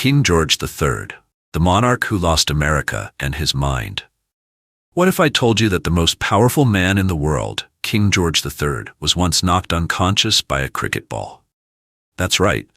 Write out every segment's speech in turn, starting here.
King George III, the monarch who lost America and his mind. What if I told you that the most powerful man in the world, King George III, was once knocked unconscious by a cricket ball? That's right.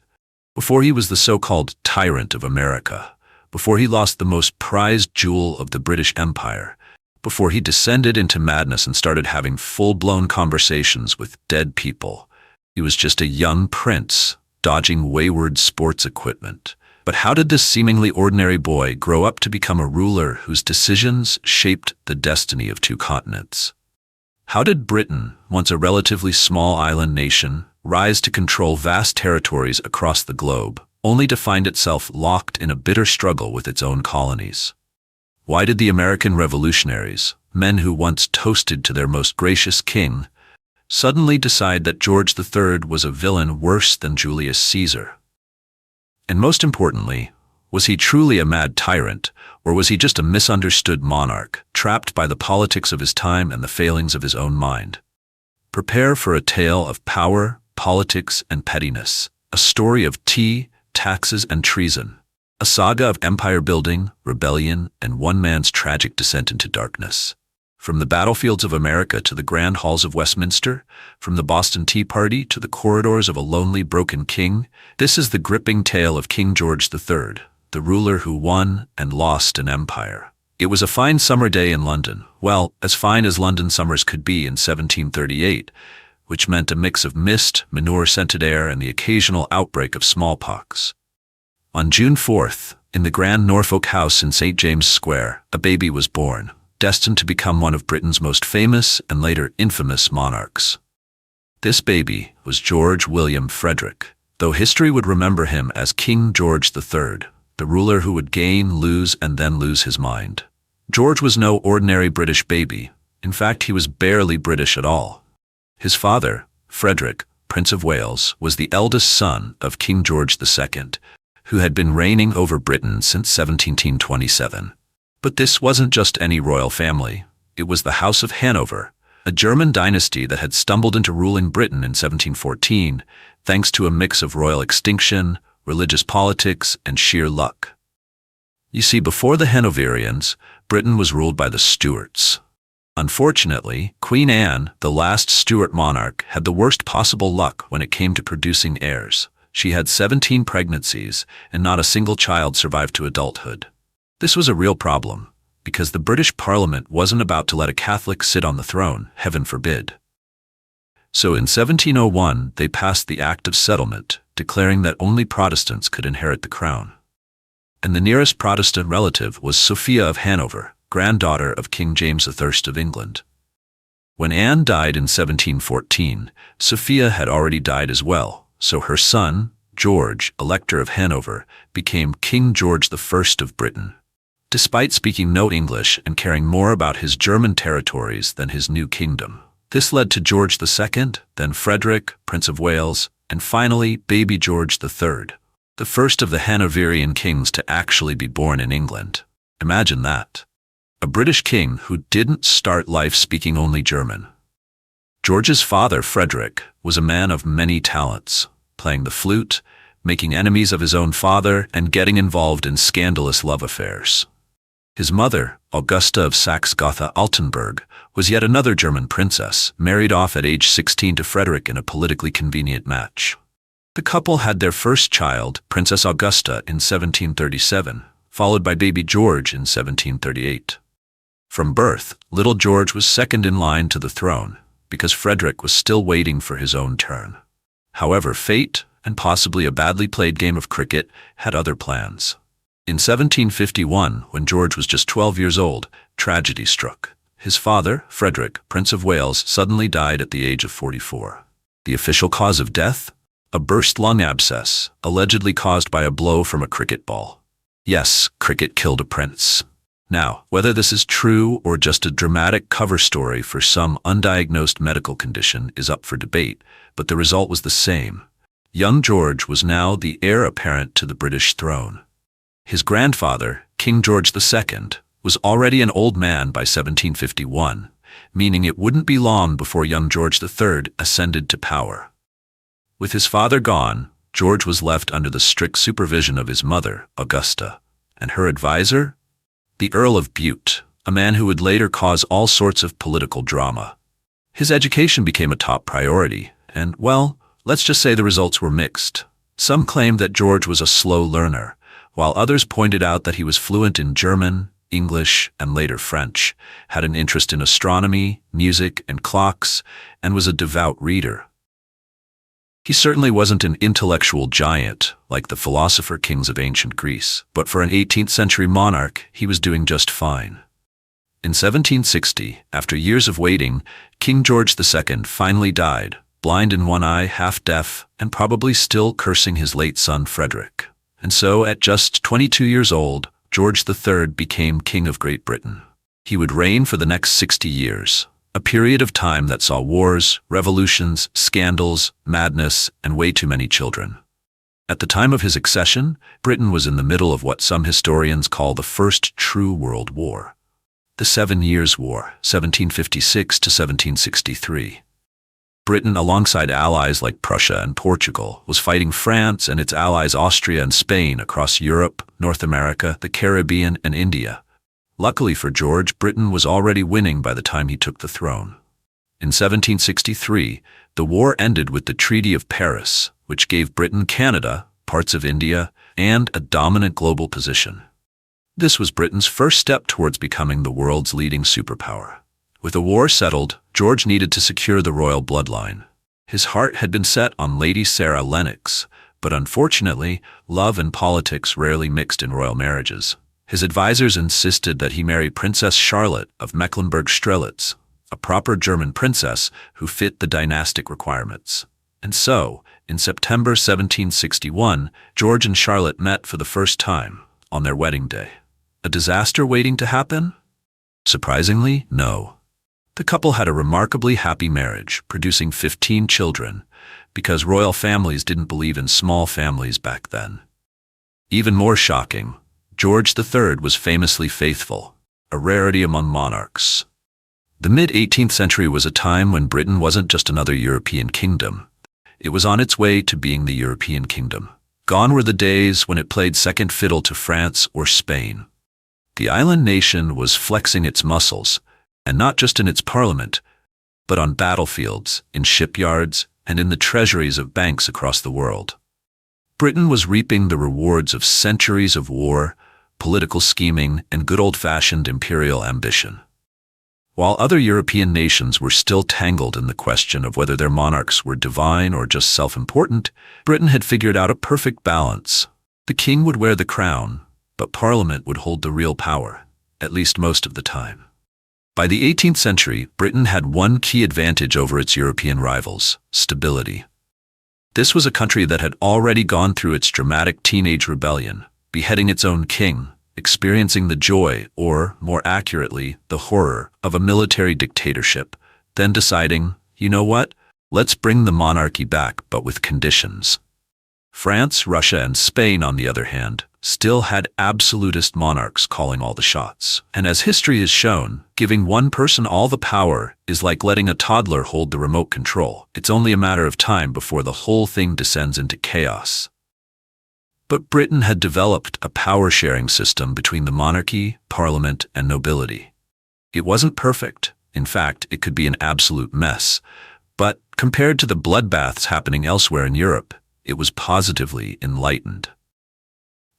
Before he was the so-called tyrant of America, before he lost the most prized jewel of the British Empire, before he descended into madness and started having full-blown conversations with dead people, he was just a young prince, dodging wayward sports equipment. But how did this seemingly ordinary boy grow up to become a ruler whose decisions shaped the destiny of two continents? How did Britain, once a relatively small island nation, rise to control vast territories across the globe, only to find itself locked in a bitter struggle with its own colonies? Why did the American revolutionaries, men who once toasted to their most gracious king, suddenly decide that George III was a villain worse than Julius Caesar? And most importantly, was he truly a mad tyrant, or was he just a misunderstood monarch, trapped by the politics of his time and the failings of his own mind? Prepare for a tale of power, politics, and pettiness, a story of tea, taxes, and treason, a saga of empire building, rebellion, and one man's tragic descent into darkness. From the battlefields of America to the grand halls of Westminster, from the Boston Tea Party to the corridors of a lonely, broken king, this is the gripping tale of King George III, the ruler who won and lost an empire. It was a fine summer day in London, well, as fine as London summers could be in 1738, which meant a mix of mist, manure-scented air, and the occasional outbreak of smallpox. On June 4th, in the grand Norfolk house in St. James's Square, a baby was born, destined to become one of Britain's most famous and later infamous monarchs. This baby was George William Frederick, though history would remember him as King George III, the ruler who would gain, lose, and then lose his mind. George was no ordinary British baby. In fact, he was barely British at all. His father, Frederick, Prince of Wales, was the eldest son of King George II, who had been reigning over Britain since 1727. But this wasn't just any royal family. It was the House of Hanover, a German dynasty that had stumbled into ruling Britain in 1714, thanks to a mix of royal extinction, religious politics, and sheer luck. You see, before the Hanoverians, Britain was ruled by the Stuarts. Unfortunately, Queen Anne, the last Stuart monarch, had the worst possible luck when it came to producing heirs. She had 17 pregnancies, and not a single child survived to adulthood. This was a real problem, because the British Parliament wasn't about to let a Catholic sit on the throne, heaven forbid. So in 1701, they passed the Act of Settlement, declaring that only Protestants could inherit the crown. And the nearest Protestant relative was Sophia of Hanover, granddaughter of King James I of England. When Anne died in 1714, Sophia had already died as well, so her son, George, Elector of Hanover, became King George I of Britain. Despite speaking no English and caring more about his German territories than his new kingdom. This led to George II, then Frederick, Prince of Wales, and finally baby George III, the first of the Hanoverian kings to actually be born in England. Imagine that. A British king who didn't start life speaking only German. George's father, Frederick, was a man of many talents, playing the flute, making enemies of his own father, and getting involved in scandalous love affairs. His mother, Augusta of Saxe-Gotha-Altenburg, was yet another German princess, married off at age 16 to Frederick in a politically convenient match. The couple had their first child, Princess Augusta, in 1737, followed by baby George in 1738. From birth, little George was second in line to the throne, because Frederick was still waiting for his own turn. However, fate, and possibly a badly played game of cricket, had other plans. In 1751, when George was just 12 years old, tragedy struck. His father, Frederick, Prince of Wales, suddenly died at the age of 44. The official cause of death? A burst lung abscess, allegedly caused by a blow from a cricket ball. Yes, cricket killed a prince. Now, whether this is true or just a dramatic cover story for some undiagnosed medical condition is up for debate, but the result was the same. Young George was now the heir apparent to the British throne. His grandfather, King George II, was already an old man by 1751, meaning it wouldn't be long before young George III ascended to power. With his father gone, George was left under the strict supervision of his mother, Augusta, and her advisor, the Earl of Bute, a man who would later cause all sorts of political drama. His education became a top priority, and, well, let's just say the results were mixed. Some claimed that George was a slow learner, while others pointed out that he was fluent in German, English, and later French, had an interest in astronomy, music, and clocks, and was a devout reader. He certainly wasn't an intellectual giant like the philosopher kings of ancient Greece, but for an 18th century monarch, he was doing just fine. In 1760, after years of waiting, King George II finally died, blind in one eye, half deaf, and probably still cursing his late son Frederick. And so, at just 22 years old, George III became King of Great Britain. He would reign for the next 60 years, a period of time that saw wars, revolutions, scandals, madness, and way too many children. At the time of his accession, Britain was in the middle of what some historians call the First True World War, the 7 Years' War, 1756 to 1763. Britain, alongside allies like Prussia and Portugal, was fighting France and its allies Austria and Spain across Europe, North America, the Caribbean, and India. Luckily for George, Britain was already winning by the time he took the throne. In 1763, the war ended with the Treaty of Paris, which gave Britain Canada, parts of India, and a dominant global position. This was Britain's first step towards becoming the world's leading superpower. With the war settled, George needed to secure the royal bloodline. His heart had been set on Lady Sarah Lennox, but unfortunately, love and politics rarely mixed in royal marriages. His advisors insisted that he marry Princess Charlotte of Mecklenburg-Strelitz, a proper German princess who fit the dynastic requirements. And so, in September 1761, George and Charlotte met for the first time, on their wedding day. A disaster waiting to happen? Surprisingly, no. The couple had a remarkably happy marriage, producing 15 children, because royal families didn't believe in small families back then. Even more shocking, George III was famously faithful, a rarity among monarchs. The mid-18th century was a time when Britain wasn't just another European kingdom. It was on its way to being the European kingdom. Gone were the days when it played second fiddle to France or Spain. The island nation was flexing its muscles, and not just in its parliament, but on battlefields, in shipyards, and in the treasuries of banks across the world. Britain was reaping the rewards of centuries of war, political scheming, and good old-fashioned imperial ambition. While other European nations were still tangled in the question of whether their monarchs were divine or just self-important, Britain had figured out a perfect balance. The king would wear the crown, but Parliament would hold the real power, at least most of the time. By the 18th century, Britain had one key advantage over its European rivals: stability. This was a country that had already gone through its dramatic teenage rebellion, beheading its own king, experiencing the joy, or, more accurately, the horror, of a military dictatorship, then deciding, you know what, let's bring the monarchy back, but with conditions. France, Russia, and Spain, on the other hand, still had absolutist monarchs calling all the shots. And as history has shown, giving one person all the power is like letting a toddler hold the remote control. It's only a matter of time before the whole thing descends into chaos. But Britain had developed a power-sharing system between the monarchy, parliament, and nobility. It wasn't perfect. In fact, it could be an absolute mess. But compared to the bloodbaths happening elsewhere in Europe, it was positively enlightened.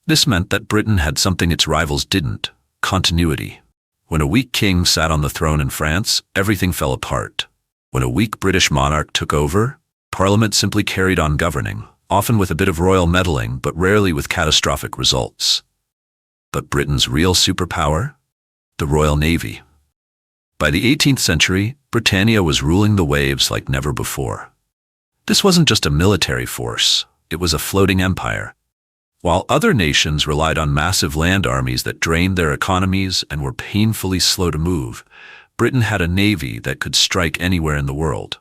This meant that Britain had something its rivals didn't: continuity. When a weak king sat on the throne in France, everything fell apart. When a weak British monarch took over, Parliament simply carried on governing, often with a bit of royal meddling, but rarely with catastrophic results. But Britain's real superpower? The Royal Navy. By the 18th century, Britannia was ruling the waves like never before. This wasn't just a military force, it was a floating empire. While other nations relied on massive land armies that drained their economies and were painfully slow to move, Britain had a navy that could strike anywhere in the world.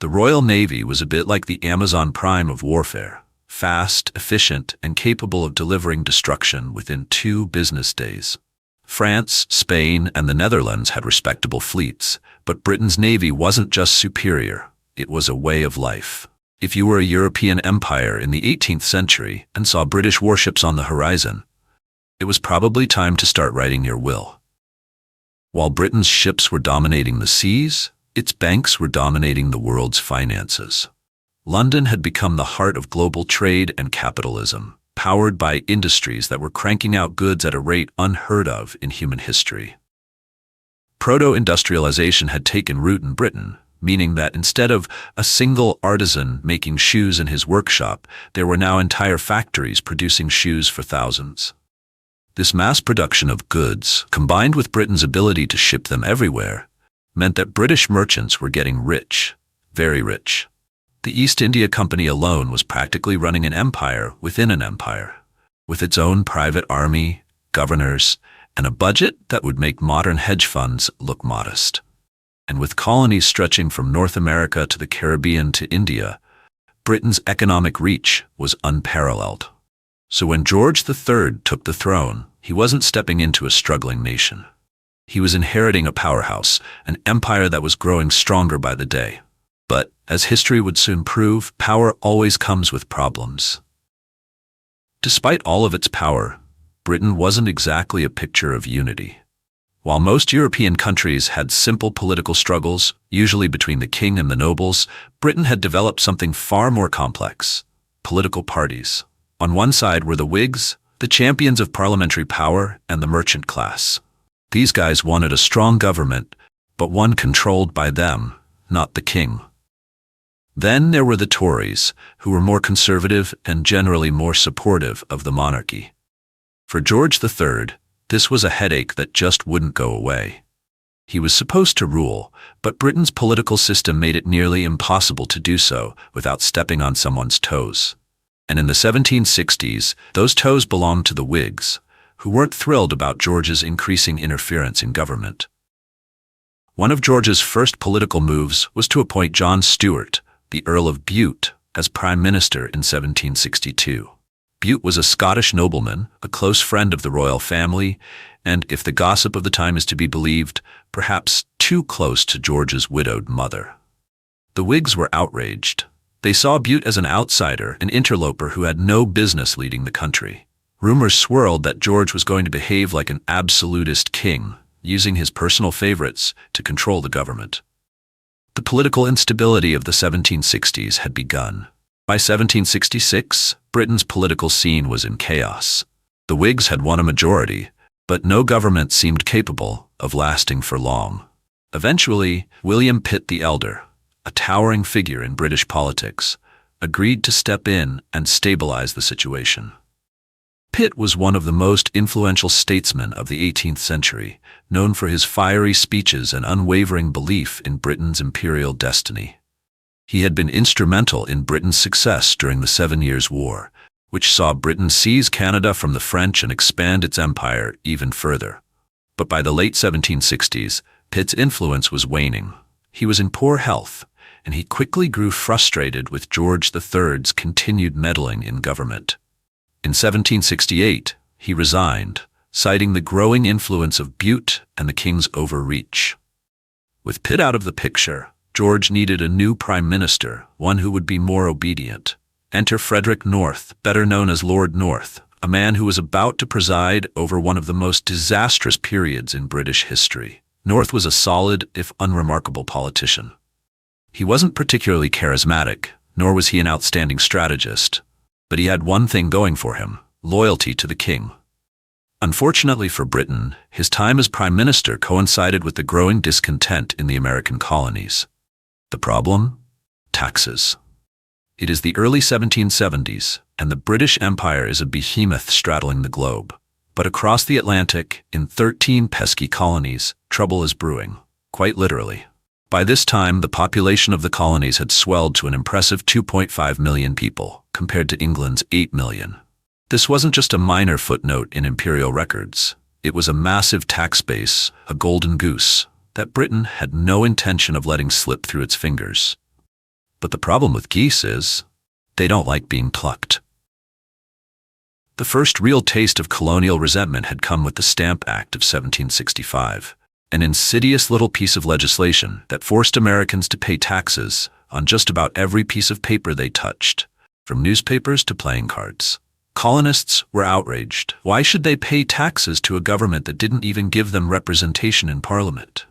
The Royal Navy was a bit like the Amazon Prime of warfare, fast, efficient, and capable of delivering destruction within 2 business days. France, Spain, and the Netherlands had respectable fleets, but Britain's navy wasn't just superior, it was a way of life. If you were a European empire in the 18th century and saw British warships on the horizon, it was probably time to start writing your will. While Britain's ships were dominating the seas, its banks were dominating the world's finances. London had become the heart of global trade and capitalism, powered by industries that were cranking out goods at a rate unheard of in human history. Proto-industrialization had taken root in Britain, meaning that instead of a single artisan making shoes in his workshop, there were now entire factories producing shoes for thousands. This mass production of goods, combined with Britain's ability to ship them everywhere, meant that British merchants were getting rich, very rich. The East India Company alone was practically running an empire within an empire, with its own private army, governors, and a budget that would make modern hedge funds look modest. And with colonies stretching from North America to the Caribbean to India, Britain's economic reach was unparalleled. So when George III took the throne, he wasn't stepping into a struggling nation. He was inheriting a powerhouse, an empire that was growing stronger by the day. But, as history would soon prove, power always comes with problems. Despite all of its power, Britain wasn't exactly a picture of unity. While most European countries had simple political struggles, usually between the king and the nobles, Britain had developed something far more complex: political parties. On one side were the Whigs, the champions of parliamentary power, and the merchant class. These guys wanted a strong government, but one controlled by them, not the king. Then there were the Tories, who were more conservative and generally more supportive of the monarchy. For George III, this was a headache that just wouldn't go away. He was supposed to rule, but Britain's political system made it nearly impossible to do so without stepping on someone's toes. And in the 1760s, those toes belonged to the Whigs, who weren't thrilled about George's increasing interference in government. One of George's first political moves was to appoint John Stuart, the Earl of Bute, as Prime Minister in 1762. Bute was a Scottish nobleman, a close friend of the royal family, and, if the gossip of the time is to be believed, perhaps too close to George's widowed mother. The Whigs were outraged. They saw Bute as an outsider, an interloper who had no business leading the country. Rumors swirled that George was going to behave like an absolutist king, using his personal favorites to control the government. The political instability of the 1760s had begun. By 1766, Britain's political scene was in chaos. The Whigs had won a majority, but no government seemed capable of lasting for long. Eventually, William Pitt the Elder, a towering figure in British politics, agreed to step in and stabilize the situation. Pitt was one of the most influential statesmen of the 18th century, known for his fiery speeches and unwavering belief in Britain's imperial destiny. He had been instrumental in Britain's success during the 7 Years' War, which saw Britain seize Canada from the French and expand its empire even further. But by the late 1760s, Pitt's influence was waning. He was in poor health, and he quickly grew frustrated with George III's continued meddling in government. In 1768, he resigned, citing the growing influence of Bute and the king's overreach. With Pitt out of the picture, George needed a new prime minister, one who would be more obedient. Enter Frederick North, better known as Lord North, a man who was about to preside over one of the most disastrous periods in British history. North was a solid, if unremarkable, politician. He wasn't particularly charismatic, nor was he an outstanding strategist, but he had one thing going for him: loyalty to the king. Unfortunately for Britain, his time as prime minister coincided with the growing discontent in the American colonies. The problem? Taxes. It is the early 1770s, and the British Empire is a behemoth straddling the globe. But across the Atlantic, in 13 pesky colonies, trouble is brewing, quite literally. By this time, the population of the colonies had swelled to an impressive 2.5 million people, compared to England's 8 million. This wasn't just a minor footnote in imperial records. It was a massive tax base, a golden goose, that Britain had no intention of letting slip through its fingers. But the problem with geese is, they don't like being plucked. The first real taste of colonial resentment had come with the Stamp Act of 1765, an insidious little piece of legislation that forced Americans to pay taxes on just about every piece of paper they touched, from newspapers to playing cards. Colonists were outraged. Why should they pay taxes to a government that didn't even give them representation in Parliament?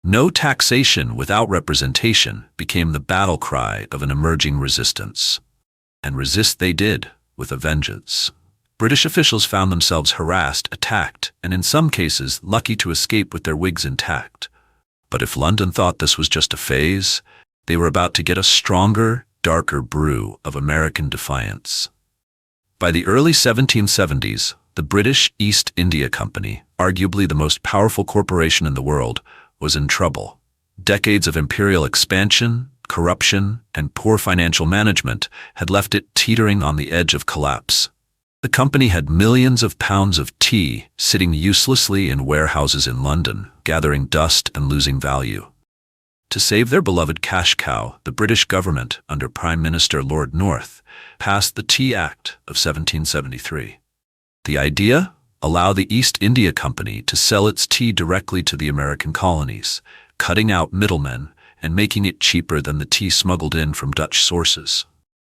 No taxation without representation became the battle cry of an emerging resistance. And resist they did, with a vengeance. British officials found themselves harassed, attacked, and in some cases lucky to escape with their wigs intact. But if London thought this was just a phase, they were about to get a stronger, darker brew of American defiance. By the early 1770s, the British East India Company, arguably the most powerful corporation in the world, was in trouble. Decades of imperial expansion, corruption, and poor financial management had left it teetering on the edge of collapse. The company had millions of pounds of tea sitting uselessly in warehouses in London, gathering dust and losing value. To save their beloved cash cow, the British government, under Prime Minister Lord North, passed the Tea Act of 1773. The idea? Allow the East India Company to sell its tea directly to the American colonies, cutting out middlemen and making it cheaper than the tea smuggled in from Dutch sources.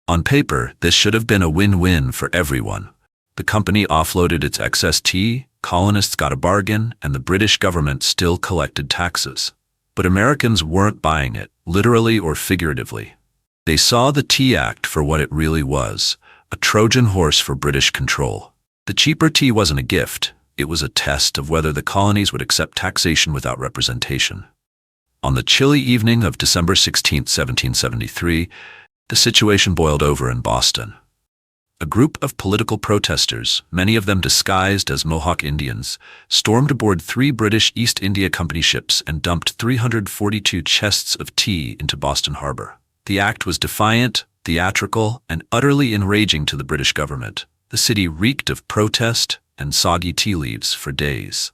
On paper, this should have been a win-win for everyone. The company offloaded its excess tea, colonists got a bargain, and the British government still collected taxes. But Americans weren't buying it, literally or figuratively. They saw the Tea Act for what it really was, a Trojan horse for British control. The cheaper tea wasn't a gift, it was a test of whether the colonies would accept taxation without representation. On the chilly evening of December 16, 1773, the situation boiled over in Boston. A group of political protesters, many of them disguised as Mohawk Indians, stormed aboard 3 British East India Company ships and dumped 342 chests of tea into Boston Harbor. The act was defiant, theatrical, and utterly enraging to the British government. The city reeked of protest and soggy tea leaves for days.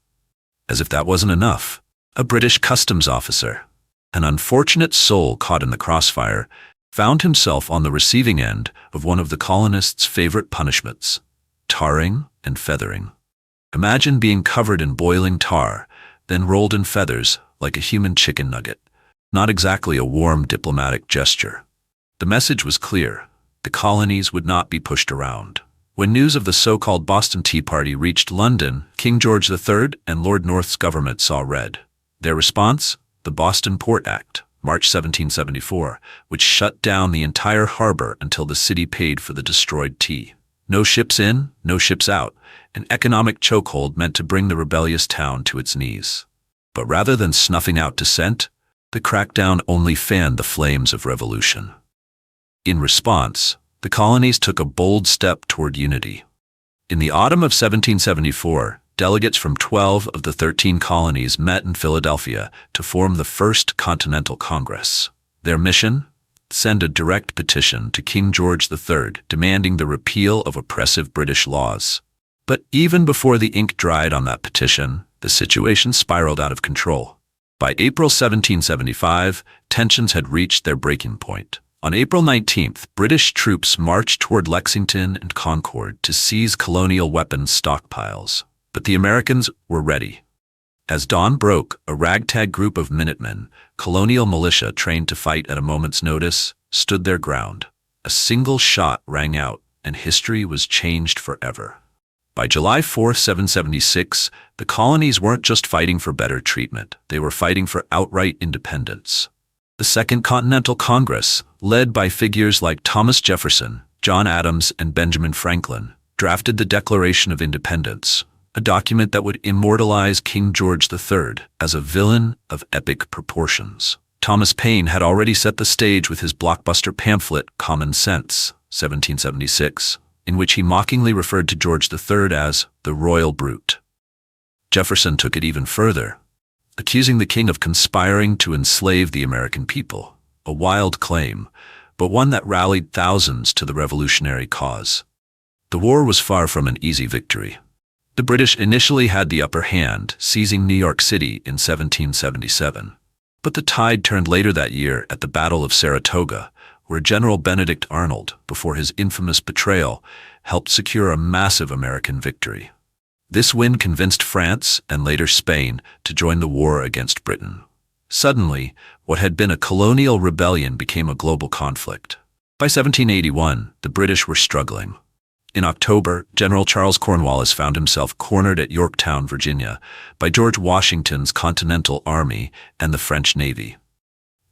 As if that wasn't enough, a British customs officer, an unfortunate soul caught in the crossfire, found himself on the receiving end of one of the colonists' favorite punishments, tarring and feathering. Imagine being covered in boiling tar, then rolled in feathers like a human chicken nugget. Not exactly a warm diplomatic gesture. The message was clear. The colonies would not be pushed around. When news of the so-called Boston Tea Party reached London, King George III and Lord North's government saw red. Their response? The Boston Port Act, March 1774, which shut down the entire harbor until the city paid for the destroyed tea. No ships in, no ships out, an economic chokehold meant to bring the rebellious town to its knees. But rather than snuffing out dissent, the crackdown only fanned the flames of revolution. In response, the colonies took a bold step toward unity. In the autumn of 1774, delegates from 12 of the 13 colonies met in Philadelphia to form the First Continental Congress. Their mission? Send a direct petition to King George III demanding the repeal of oppressive British laws. But even before the ink dried on that petition, the situation spiraled out of control. By April 1775, tensions had reached their breaking point. On April 19th, British troops marched toward Lexington and Concord to seize colonial weapons stockpiles. But the Americans were ready. As dawn broke, a ragtag group of Minutemen, colonial militia trained to fight at a moment's notice, stood their ground. A single shot rang out, and history was changed forever. By July 4, 1776, the colonies weren't just fighting for better treatment, they were fighting for outright independence. The Second Continental Congress, led by figures like Thomas Jefferson, John Adams, and Benjamin Franklin, drafted the Declaration of Independence, a document that would immortalize King George III as a villain of epic proportions. Thomas Paine had already set the stage with his blockbuster pamphlet Common Sense, 1776, in which he mockingly referred to George III as the royal brute. Jefferson took it even further, accusing the king of conspiring to enslave the American people, a wild claim, but one that rallied thousands to the revolutionary cause. The war was far from an easy victory. The British initially had the upper hand, seizing New York City in 1777. But the tide turned later that year at the Battle of Saratoga, where General Benedict Arnold, before his infamous betrayal, helped secure a massive American victory. This win convinced France, and later Spain, to join the war against Britain. Suddenly, what had been a colonial rebellion became a global conflict. By 1781, the British were struggling. In October, General Charles Cornwallis found himself cornered at Yorktown, Virginia, by George Washington's Continental Army and the French Navy.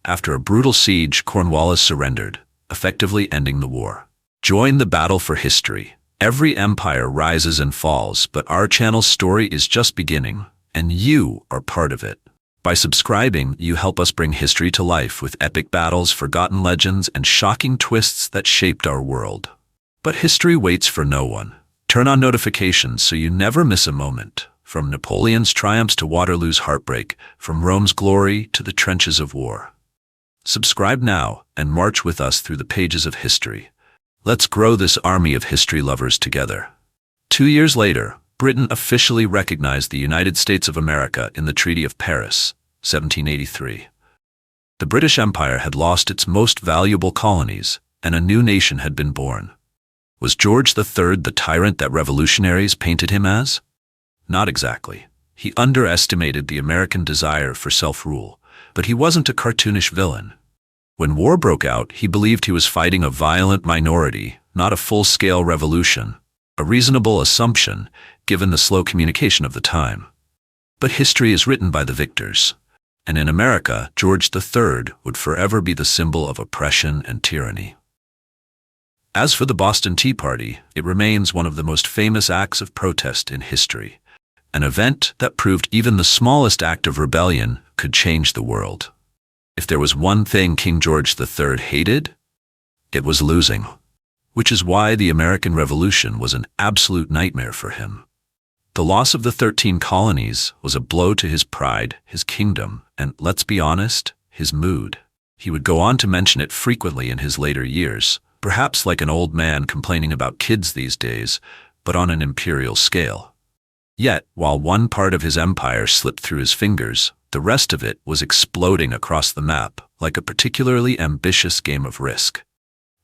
After a brutal siege, Cornwallis surrendered, effectively ending the war. Join the battle for history. Every empire rises and falls, but our channel's story is just beginning, and you are part of it. By subscribing, you help us bring history to life with epic battles, forgotten legends, and shocking twists that shaped our world. But history waits for no one. Turn on notifications so you never miss a moment. From Napoleon's triumphs to Waterloo's heartbreak, from Rome's glory to the trenches of war. Subscribe now and march with us through the pages of history. Let's grow this army of history lovers together. 2 years later, Britain officially recognized the United States of America in the Treaty of Paris, 1783. The British Empire had lost its most valuable colonies, and a new nation had been born. Was George III the tyrant that revolutionaries painted him as? Not exactly. He underestimated the American desire for self-rule, but he wasn't a cartoonish villain. When war broke out, he believed he was fighting a violent minority, not a full-scale revolution, a reasonable assumption given the slow communication of the time. But history is written by the victors, and in America, George III would forever be the symbol of oppression and tyranny. As for the Boston Tea Party, it remains one of the most famous acts of protest in history, an event that proved even the smallest act of rebellion could change the world. If there was one thing King George III hated, it was losing, which is why the American Revolution was an absolute nightmare for him. The loss of the 13 colonies was a blow to his pride, his kingdom, and, let's be honest, his mood. He would go on to mention it frequently in his later years, perhaps like an old man complaining about kids these days, but on an imperial scale. Yet, while one part of his empire slipped through his fingers, the rest of it was exploding across the map like a particularly ambitious game of Risk.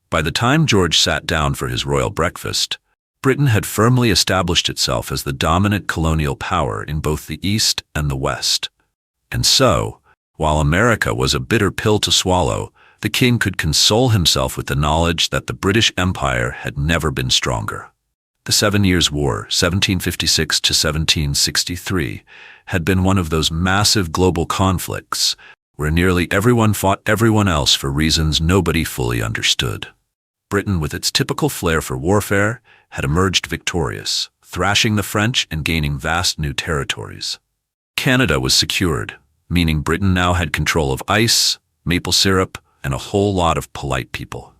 By the time George sat down for his royal breakfast, Britain had firmly established itself as the dominant colonial power in both the East and the West. And so, while America was a bitter pill to swallow, the king could console himself with the knowledge that the British Empire had never been stronger. The 7 Years' War, 1756 to 1763, had been one of those massive global conflicts where nearly everyone fought everyone else for reasons nobody fully understood. Britain, with its typical flair for warfare, had emerged victorious, thrashing the French and gaining vast new territories. Canada was secured, meaning Britain now had control of ice, maple syrup, and a whole lot of polite people.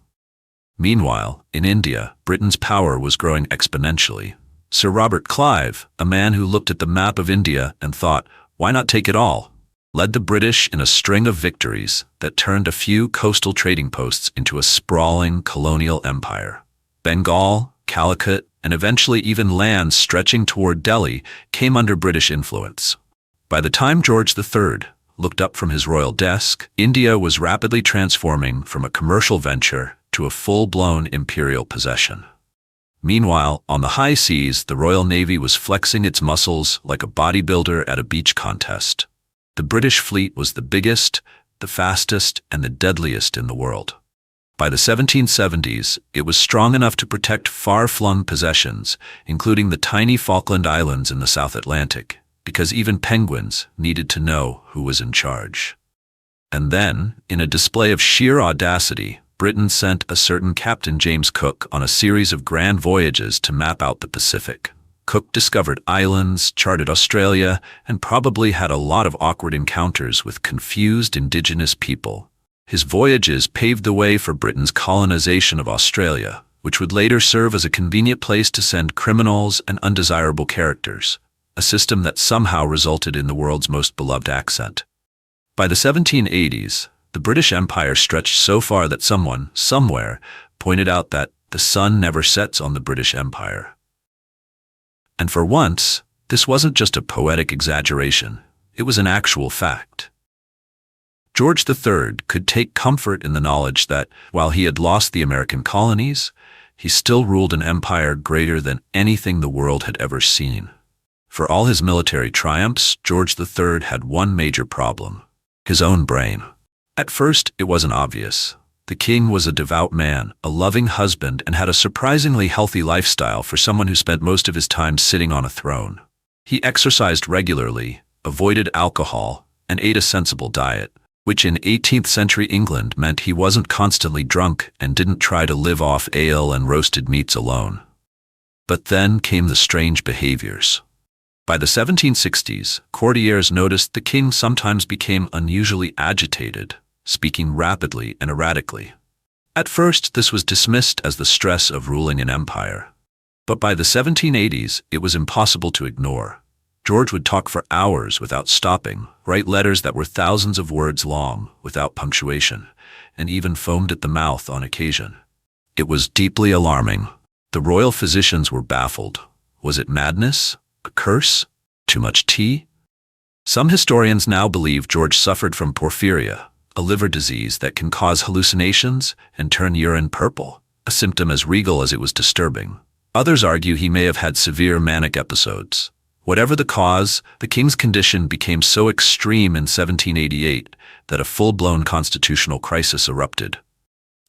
Meanwhile, in India, Britain's power was growing exponentially. Sir Robert Clive, a man who looked at the map of India and thought, why not take it all, led the British in a string of victories that turned a few coastal trading posts into a sprawling colonial empire. Bengal, Calicut, and eventually even lands stretching toward Delhi came under British influence. By the time George III looked up from his royal desk, India was rapidly transforming from a commercial venture to a full-blown imperial possession. Meanwhile, on the high seas, the Royal Navy was flexing its muscles like a bodybuilder at a beach contest. The British fleet was the biggest, the fastest, and the deadliest in the world. By the 1770s, it was strong enough to protect far-flung possessions, including the tiny Falkland Islands in the South Atlantic, because even penguins needed to know who was in charge. And then, in a display of sheer audacity, Britain sent a certain Captain James Cook on a series of grand voyages to map out the Pacific. Cook discovered islands, charted Australia, and probably had a lot of awkward encounters with confused indigenous people. His voyages paved the way for Britain's colonization of Australia, which would later serve as a convenient place to send criminals and undesirable characters, a system that somehow resulted in the world's most beloved accent. By the 1780s, the British Empire stretched so far that someone, somewhere, pointed out that the sun never sets on the British Empire. And for once, this wasn't just a poetic exaggeration, it was an actual fact. George III could take comfort in the knowledge that, while he had lost the American colonies, he still ruled an empire greater than anything the world had ever seen. For all his military triumphs, George III had one major problem: his own brain. At first, it wasn't obvious. The king was a devout man, a loving husband, and had a surprisingly healthy lifestyle for someone who spent most of his time sitting on a throne. He exercised regularly, avoided alcohol, and ate a sensible diet, which in 18th century England meant he wasn't constantly drunk and didn't try to live off ale and roasted meats alone. But then came the strange behaviors. By the 1760s, courtiers noticed the king sometimes became unusually agitated, speaking rapidly and erratically. At first, this was dismissed as the stress of ruling an empire. But by the 1780s, it was impossible to ignore. George would talk for hours without stopping, write letters that were thousands of words long, without punctuation, and even foamed at the mouth on occasion. It was deeply alarming. The royal physicians were baffled. Was it madness? A curse? Too much tea? Some historians now believe George suffered from porphyria, a liver disease that can cause hallucinations and turn urine purple, a symptom as regal as it was disturbing. Others argue he may have had severe manic episodes. Whatever the cause, the king's condition became so extreme in 1788 that a full-blown constitutional crisis erupted.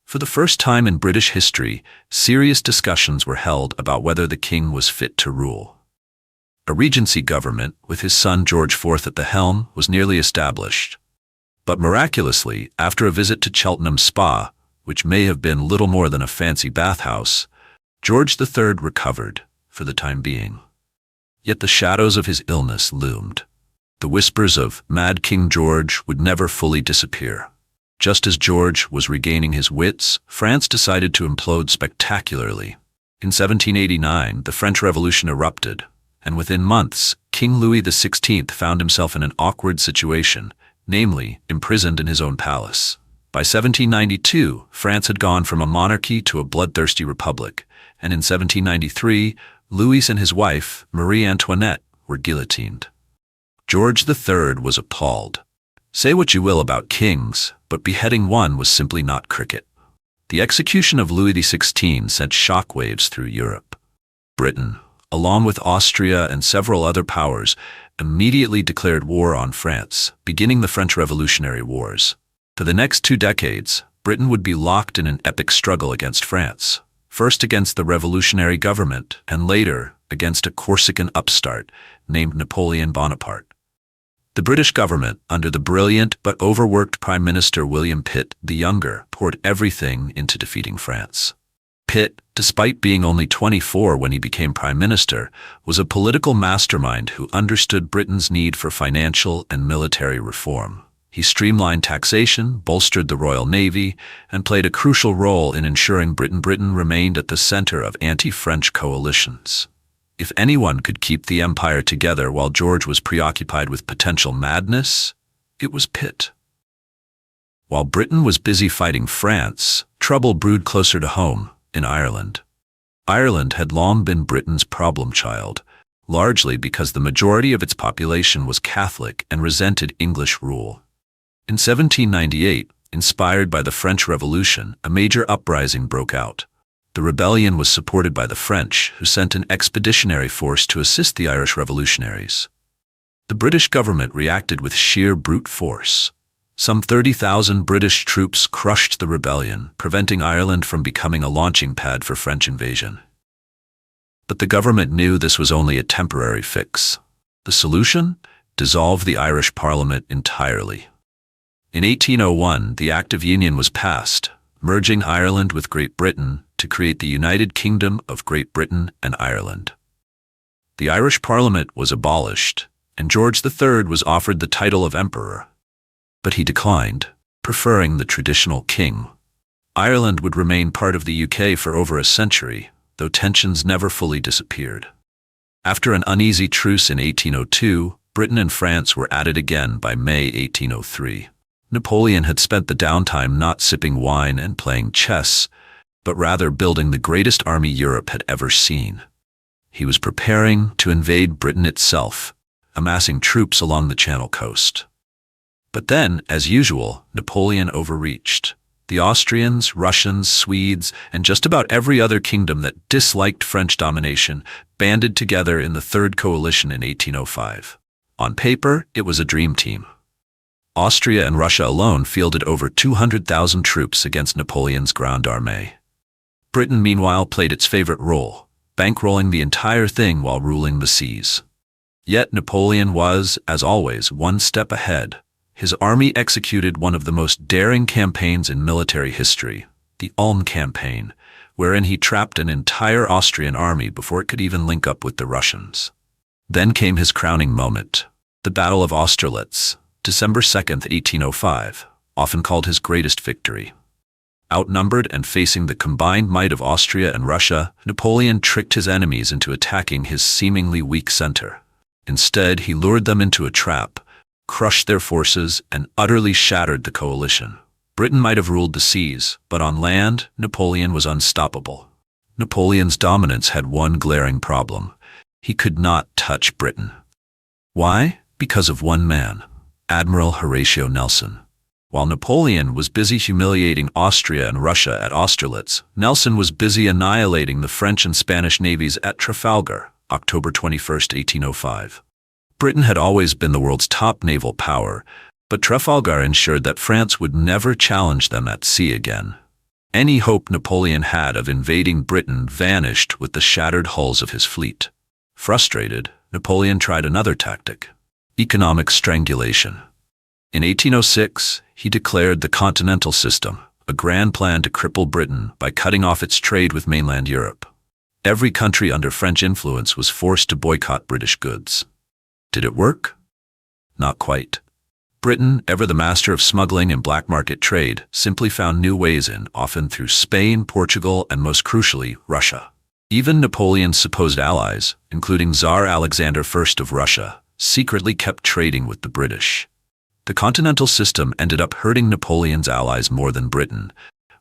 For the first time in British history, serious discussions were held about whether the king was fit to rule. A regency government, with his son George IV at the helm, was nearly established. But miraculously, after a visit to Cheltenham Spa, which may have been little more than a fancy bathhouse, George III recovered, for the time being. Yet the shadows of his illness loomed. The whispers of "Mad King George" would never fully disappear. Just as George was regaining his wits, France decided to implode spectacularly. In 1789, the French Revolution erupted, and within months, King Louis XVI found himself in an awkward situation, namely, imprisoned in his own palace. By 1792, France had gone from a monarchy to a bloodthirsty republic, and in 1793, Louis and his wife, Marie Antoinette, were guillotined. George III was appalled. Say what you will about kings, but beheading one was simply not cricket. The execution of Louis XVI sent shockwaves through Europe. Britain, along with Austria and several other powers, immediately declared war on France, beginning the French Revolutionary Wars. For the next 2 decades, Britain would be locked in an epic struggle against France, first against the revolutionary government, and later against a Corsican upstart named Napoleon Bonaparte. The British government, under the brilliant but overworked Prime Minister William Pitt the Younger, poured everything into defeating France. Pitt, despite being only 24 when he became Prime Minister, was a political mastermind who understood Britain's need for financial and military reform. He streamlined taxation, bolstered the Royal Navy, and played a crucial role in ensuring Britain remained at the center of anti-French coalitions. If anyone could keep the empire together while George was preoccupied with potential madness, it was Pitt. While Britain was busy fighting France, trouble brewed closer to home, in Ireland. Ireland had long been Britain's problem child, largely because the majority of its population was Catholic and resented English rule. In 1798, inspired by the French Revolution, a major uprising broke out. The rebellion was supported by the French, who sent an expeditionary force to assist the Irish revolutionaries. The British government reacted with sheer brute force. Some 30,000 British troops crushed the rebellion, preventing Ireland from becoming a launching pad for French invasion. But the government knew this was only a temporary fix. The solution? Dissolve the Irish Parliament entirely. In 1801, the Act of Union was passed, merging Ireland with Great Britain to create the United Kingdom of Great Britain and Ireland. The Irish Parliament was abolished, and George III was offered the title of Emperor. But he declined, preferring the traditional king. Ireland would remain part of the UK for over a century, though tensions never fully disappeared. After an uneasy truce in 1802, Britain and France were at it again by May 1803. Napoleon had spent the downtime not sipping wine and playing chess, but rather building the greatest army Europe had ever seen. He was preparing to invade Britain itself, amassing troops along the Channel coast. But then, as usual, Napoleon overreached. The Austrians, Russians, Swedes, and just about every other kingdom that disliked French domination banded together in the Third Coalition in 1805. On paper, it was a dream team. Austria and Russia alone fielded over 200,000 troops against Napoleon's Grande Armée. Britain, meanwhile, played its favorite role, bankrolling the entire thing while ruling the seas. Yet Napoleon was, as always, one step ahead. His army executed one of the most daring campaigns in military history, the Ulm campaign, wherein he trapped an entire Austrian army before it could even link up with the Russians. Then came his crowning moment, the Battle of Austerlitz, December 2nd, 1805, often called his greatest victory. Outnumbered and facing the combined might of Austria and Russia, Napoleon tricked his enemies into attacking his seemingly weak center. Instead, he lured them into a trap, crushed their forces, and utterly shattered the coalition. Britain might have ruled the seas, but on land, Napoleon was unstoppable. Napoleon's dominance had one glaring problem. He could not touch Britain. Why? Because of one man, Admiral Horatio Nelson. While Napoleon was busy humiliating Austria and Russia at Austerlitz, Nelson was busy annihilating the French and Spanish navies at Trafalgar, October 21st, 1805. Britain had always been the world's top naval power, but Trafalgar ensured that France would never challenge them at sea again. Any hope Napoleon had of invading Britain vanished with the shattered hulls of his fleet. Frustrated, Napoleon tried another tactic: economic strangulation. In 1806, he declared the Continental System, a grand plan to cripple Britain by cutting off its trade with mainland Europe. Every country under French influence was forced to boycott British goods. Did it work? Not quite. Britain, ever the master of smuggling and black market trade, simply found new ways in, often through Spain, Portugal, and most crucially, Russia. Even Napoleon's supposed allies, including Tsar Alexander I of Russia, secretly kept trading with the British. The Continental System ended up hurting Napoleon's allies more than Britain,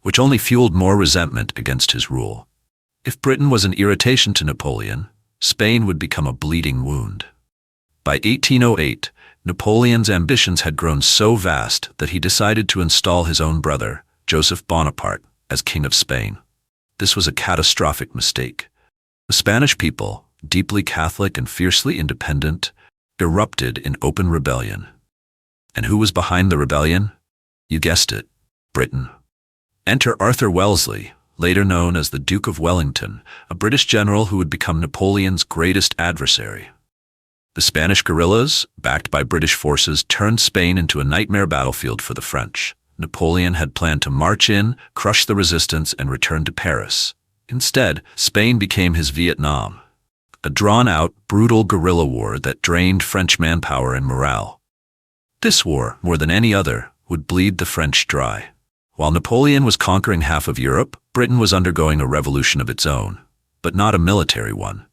which only fueled more resentment against his rule. If Britain was an irritation to Napoleon, Spain would become a bleeding wound. By 1808, Napoleon's ambitions had grown so vast that he decided to install his own brother, Joseph Bonaparte, as King of Spain. This was a catastrophic mistake. The Spanish people, deeply Catholic and fiercely independent, erupted in open rebellion. And who was behind the rebellion? You guessed it, Britain. Enter Arthur Wellesley, later known as the Duke of Wellington, a British general who would become Napoleon's greatest adversary. The Spanish guerrillas, backed by British forces, turned Spain into a nightmare battlefield for the French. Napoleon had planned to march in, crush the resistance, and return to Paris. Instead, Spain became his Vietnam, a drawn-out, brutal guerrilla war that drained French manpower and morale. This war, more than any other, would bleed the French dry. While Napoleon was conquering half of Europe, Britain was undergoing a revolution of its own, but not a military one.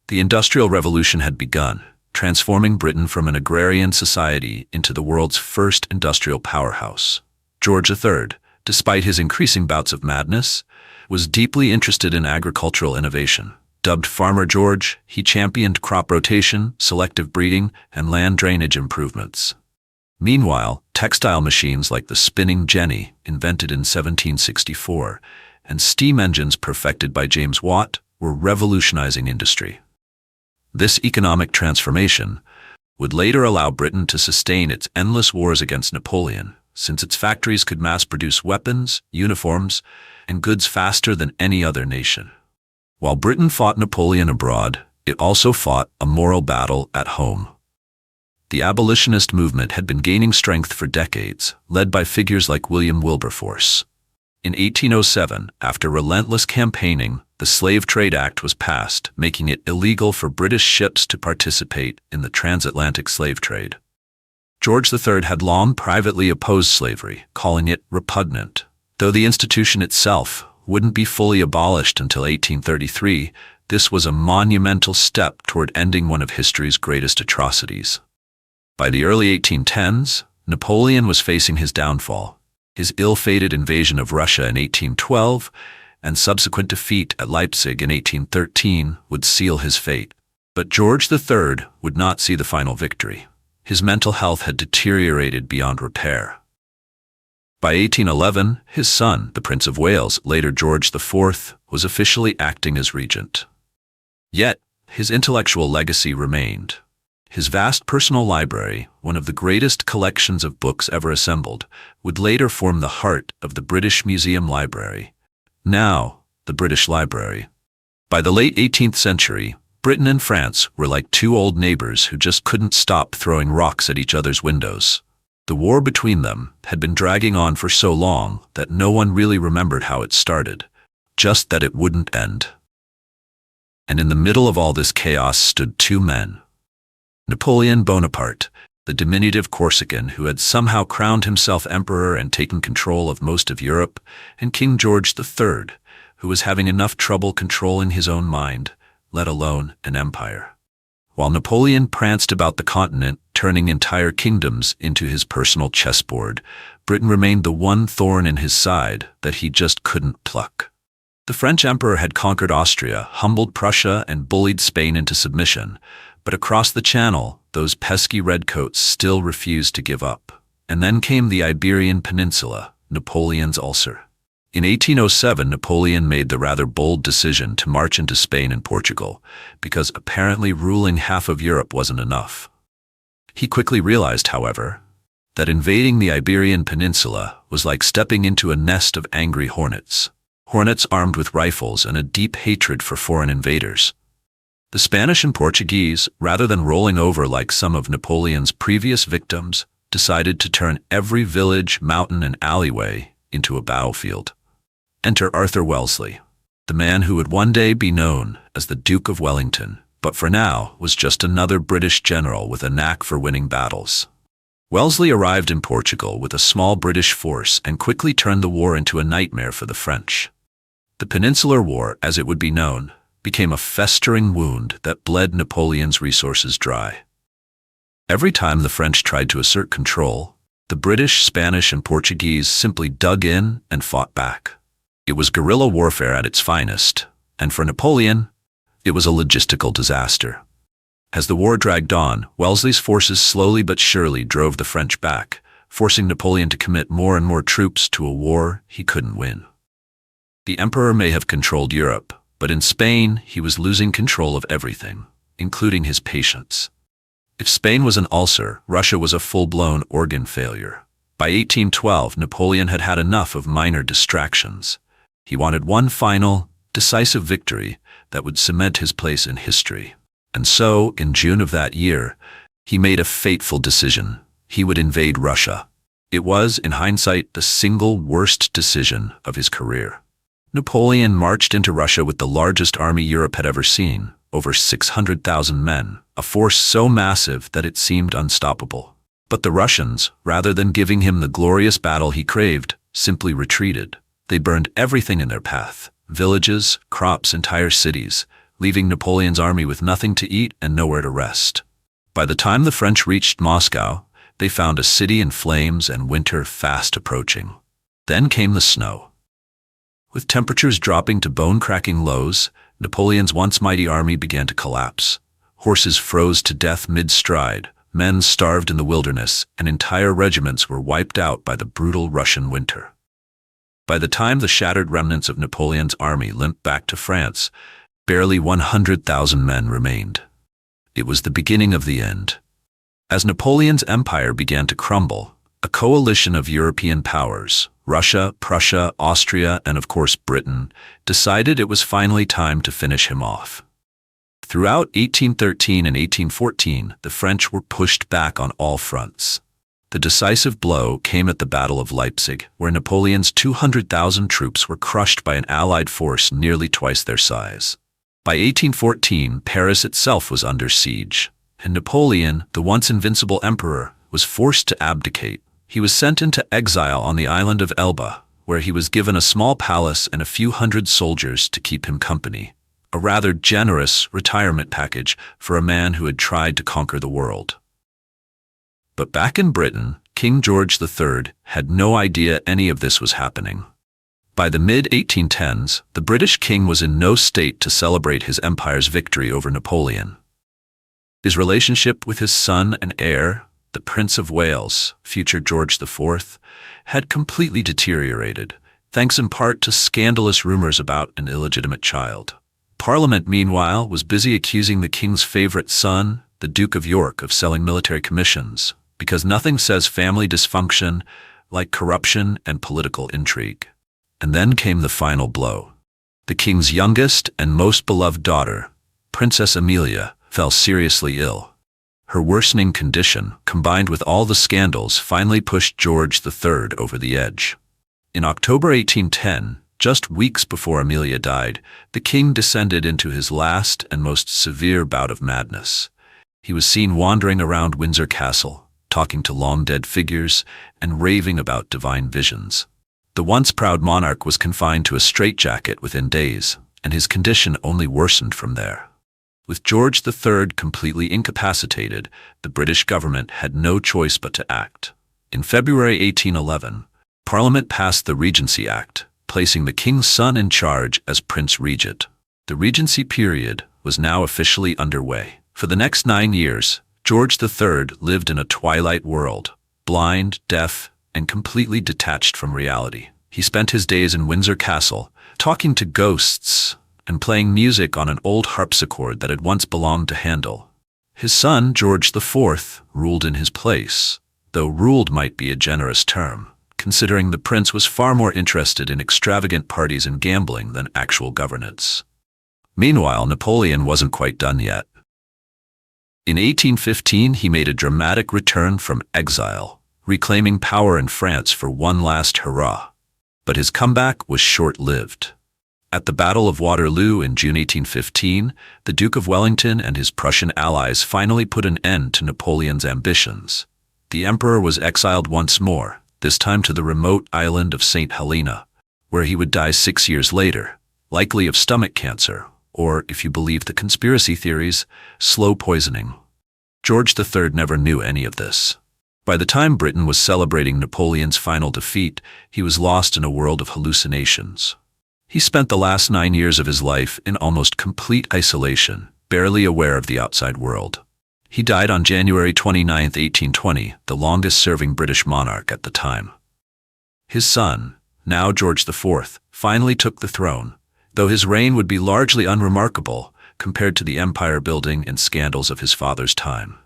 The Industrial Revolution had begun, transforming Britain from an agrarian society into the world's first industrial powerhouse. George III, despite his increasing bouts of madness, was deeply interested in agricultural innovation. Dubbed Farmer George, he championed crop rotation, selective breeding, and land drainage improvements. Meanwhile, textile machines like the spinning jenny, invented in 1764, and steam engines perfected by James Watt were revolutionizing industry. This economic transformation would later allow Britain to sustain its endless wars against Napoleon, since its factories could mass-produce weapons, uniforms, and goods faster than any other nation. While Britain fought Napoleon abroad, it also fought a moral battle at home. The abolitionist movement had been gaining strength for decades, led by figures like William Wilberforce. In 1807, after relentless campaigning, the Slave Trade Act was passed, making it illegal for British ships to participate in the transatlantic slave trade. George III had long privately opposed slavery, calling it repugnant. Though the institution itself wouldn't be fully abolished until 1833, this was a monumental step toward ending one of history's greatest atrocities. By the early 1810s, Napoleon was facing his downfall. His ill-fated invasion of Russia in 1812 and subsequent defeat at Leipzig in 1813 would seal his fate. But George III would not see the final victory. His mental health had deteriorated beyond repair. By 1811, his son, the Prince of Wales, later George IV, was officially acting as regent. Yet, his intellectual legacy remained. His vast personal library, one of the greatest collections of books ever assembled, would later form the heart of the British Museum Library, now the British Library. By the late 18th century, Britain and France were like two old neighbors who just couldn't stop throwing rocks at each other's windows. The war between them had been dragging on for so long that no one really remembered how it started, just that it wouldn't end. And in the middle of all this chaos stood two men. Napoleon Bonaparte, the diminutive Corsican who had somehow crowned himself emperor and taken control of most of Europe, and King George III, who was having enough trouble controlling his own mind, let alone an empire. While Napoleon pranced about the continent, turning entire kingdoms into his personal chessboard, Britain remained the one thorn in his side that he just couldn't pluck. The French emperor had conquered Austria, humbled Prussia, and bullied Spain into submission, but across the Channel, those pesky redcoats still refused to give up. And then came the Iberian Peninsula, Napoleon's ulcer. In 1807, Napoleon made the rather bold decision to march into Spain and Portugal, because apparently ruling half of Europe wasn't enough. He quickly realized, however, that invading the Iberian Peninsula was like stepping into a nest of angry hornets. Hornets armed with rifles and a deep hatred for foreign invaders. The Spanish and Portuguese, rather than rolling over like some of Napoleon's previous victims, decided to turn every village, mountain, and alleyway into a battlefield. Enter Arthur Wellesley, the man who would one day be known as the Duke of Wellington, but for now was just another British general with a knack for winning battles. Wellesley arrived in Portugal with a small British force and quickly turned the war into a nightmare for the French. The Peninsular War, as it would be known, became a festering wound that bled Napoleon's resources dry. Every time the French tried to assert control, the British, Spanish, and Portuguese simply dug in and fought back. It was guerrilla warfare at its finest, and for Napoleon, it was a logistical disaster. As the war dragged on, Wellesley's forces slowly but surely drove the French back, forcing Napoleon to commit more and more troops to a war he couldn't win. The emperor may have controlled Europe, but in Spain he was losing control of everything, including his patience. If Spain was an ulcer, Russia was a full-blown organ failure. By 1812, Napoleon had had enough of minor distractions. He wanted one final, decisive victory that would cement his place in history. And so, in June of that year, he made a fateful decision. He would invade Russia. It was, in hindsight, the single worst decision of his career. Napoleon marched into Russia with the largest army Europe had ever seen, over 600,000 men, a force so massive that it seemed unstoppable. But the Russians, rather than giving him the glorious battle he craved, simply retreated. They burned everything in their path, villages, crops, entire cities, leaving Napoleon's army with nothing to eat and nowhere to rest. By the time the French reached Moscow, they found a city in flames and winter fast approaching. Then came the snow. With temperatures dropping to bone-cracking lows, Napoleon's once mighty army began to collapse. Horses froze to death mid-stride, men starved in the wilderness, and entire regiments were wiped out by the brutal Russian winter. By the time the shattered remnants of Napoleon's army limped back to France, barely 100,000 men remained. It was the beginning of the end. As Napoleon's empire began to crumble, a coalition of European powers, Russia, Prussia, Austria, and of course Britain, decided it was finally time to finish him off. Throughout 1813 and 1814, the French were pushed back on all fronts. The decisive blow came at the Battle of Leipzig, where Napoleon's 200,000 troops were crushed by an Allied force nearly twice their size. By 1814, Paris itself was under siege, and Napoleon, the once invincible emperor, was forced to abdicate. He was sent into exile on the island of Elba, where he was given a small palace and a few hundred soldiers to keep him company. A rather generous retirement package for a man who had tried to conquer the world. But back in Britain, King George III had no idea any of this was happening. By the mid-1810s, the British king was in no state to celebrate his empire's victory over Napoleon. His relationship with his son and heir, the Prince of Wales, future George IV, had completely deteriorated, thanks in part to scandalous rumors about an illegitimate child. Parliament, meanwhile, was busy accusing the king's favorite son, the Duke of York, of selling military commissions, because nothing says family dysfunction like corruption and political intrigue. And then came the final blow. The king's youngest and most beloved daughter, Princess Amelia, fell seriously ill. Her worsening condition, combined with all the scandals, finally pushed George III over the edge. In October 1810, just weeks before Amelia died, the king descended into his last and most severe bout of madness. He was seen wandering around Windsor Castle, talking to long-dead figures and raving about divine visions. The once proud monarch was confined to a straitjacket within days, and his condition only worsened from there. With George III completely incapacitated, the British government had no choice but to act. In February 1811, Parliament passed the Regency Act, placing the king's son in charge as Prince Regent. The Regency period was now officially underway. For the next 9 years, George III lived in a twilight world, blind, deaf, and completely detached from reality. He spent his days in Windsor Castle, talking to ghosts and playing music on an old harpsichord that had once belonged to Handel. His son, George IV, ruled in his place, though ruled might be a generous term, considering the prince was far more interested in extravagant parties and gambling than actual governance. Meanwhile, Napoleon wasn't quite done yet. In 1815, he made a dramatic return from exile, reclaiming power in France for one last hurrah. But his comeback was short-lived. At the Battle of Waterloo in June 1815, the Duke of Wellington and his Prussian allies finally put an end to Napoleon's ambitions. The emperor was exiled once more, this time to the remote island of St. Helena, where he would die 6 years later, likely of stomach cancer, or, if you believe the conspiracy theories, slow poisoning. George III never knew any of this. By the time Britain was celebrating Napoleon's final defeat, he was lost in a world of hallucinations. He spent the last 9 years of his life in almost complete isolation, barely aware of the outside world. He died on January 29, 1820, the longest-serving British monarch at the time. His son, now George IV, finally took the throne, though his reign would be largely unremarkable compared to the empire-building and scandals of his father's time.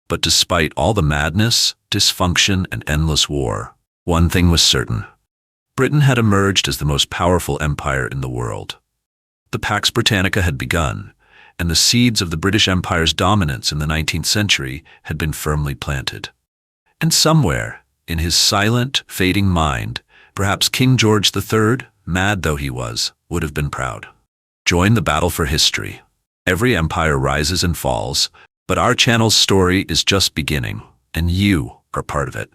But despite all the madness, dysfunction, and endless war, one thing was certain. Britain had emerged as the most powerful empire in the world. The Pax Britannica had begun, and the seeds of the British Empire's dominance in the 19th century had been firmly planted. And somewhere, in his silent, fading mind, perhaps King George III, mad though he was, would have been proud. Join the battle for history. Every empire rises and falls, but our channel's story is just beginning, and you are part of it.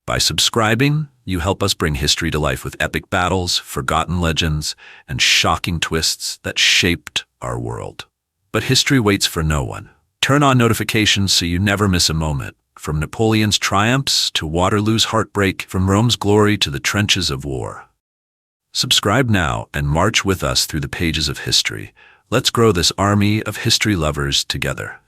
By subscribing, you help us bring history to life with epic battles, forgotten legends, and shocking twists that shaped our world. But history waits for no one. Turn on notifications so you never miss a moment. From Napoleon's triumphs to Waterloo's heartbreak, from Rome's glory to the trenches of war. Subscribe now and march with us through the pages of history. Let's grow this army of history lovers together.